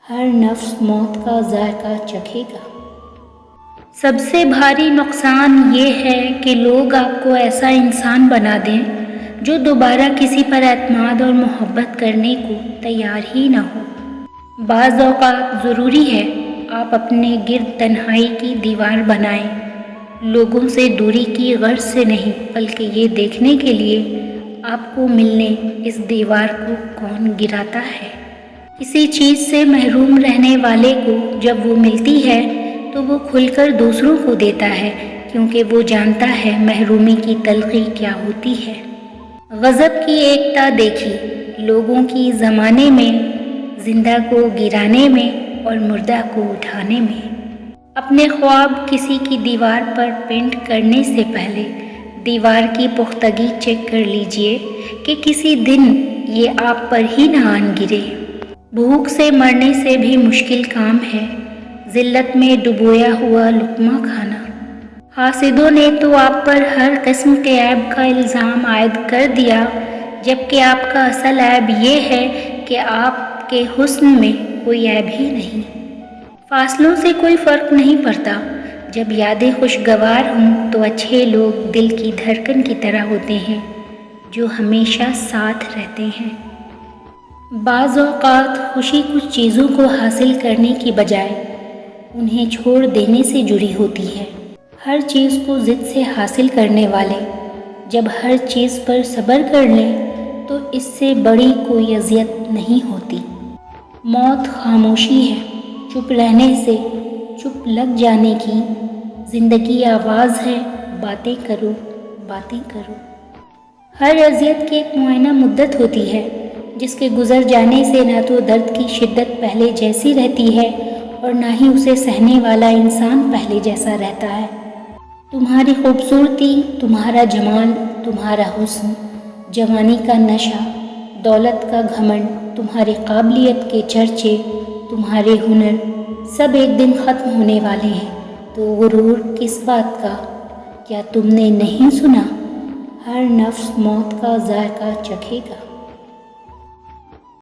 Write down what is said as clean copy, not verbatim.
ہر نفس موت کا ذائقہ چکھے گا۔ سب سے بھاری نقصان یہ ہے کہ لوگ آپ کو ایسا انسان بنا دیں جو دوبارہ کسی پر اعتماد اور محبت کرنے کو تیار ہی نہ ہو۔ بعض اوقات ضروری ہے آپ اپنے گرد تنہائی کی دیوار بنائیں، لوگوں سے دوری کی غرض سے نہیں بلکہ یہ دیکھنے کے لیے آپ کو ملنے اس دیوار کو کون گراتا ہے۔ کسی چیز سے محروم رہنے والے کو جب وہ ملتی ہے تو وہ کھل کر دوسروں کو دیتا ہے، کیونکہ وہ جانتا ہے محرومی کی تلخی کیا ہوتی ہے۔ غضب کی ایکتا دیکھی لوگوں کی زمانے میں، زندہ کو گرانے میں اور مردہ کو اٹھانے میں۔ اپنے خواب کسی کی دیوار پر پینٹ کرنے سے پہلے دیوار کی پختگی چیک کر لیجئے کہ کسی دن یہ آپ پر ہی نہ آن گرے۔ بھوک سے مرنے سے بھی مشکل کام ہے ذلت میں ڈبویا ہوا لقمہ کھانا۔ حاسدوں نے تو آپ پر ہر قسم کے عیب کا الزام عائد کر دیا، جبکہ آپ کا اصل عیب یہ ہے کہ آپ کے حسن میں کوئی عیب ہی نہیں۔ فاصلوں سے کوئی فرق نہیں پڑتا، جب یادیں خوشگوار ہوں تو اچھے لوگ دل کی دھڑکن کی طرح ہوتے ہیں جو ہمیشہ ساتھ رہتے ہیں۔ بعض اوقات خوشی کچھ چیزوں کو حاصل کرنے کی بجائے انہیں چھوڑ دینے سے جڑی ہوتی ہے۔ ہر چیز کو ضد سے حاصل کرنے والے جب ہر چیز پر صبر کر لیں تو اس سے بڑی کوئی اذیت نہیں ہوتی۔ موت خاموشی ہے، چپ رہنے سے چپ لگ جانے کی۔ زندگی آواز ہے، باتیں کرو، باتیں کرو۔ ہر اذیت کی ایک معینہ مدت ہوتی ہے جس کے گزر جانے سے نہ تو درد کی شدت پہلے جیسی رہتی ہے اور نہ ہی اسے سہنے والا انسان پہلے جیسا رہتا ہے۔ تمہاری خوبصورتی، تمہارا جمال، تمہارا حسن، جوانی کا نشہ، دولت کا گھمنڈ، تمہاری قابلیت کے چرچے، تمہارے ہنر، سب ایک دن ختم ہونے والے ہیں، تو غرور کس بات کا؟ کیا تم نے نہیں سنا؟ ہر نفس موت کا ذائقہ چکھے گا۔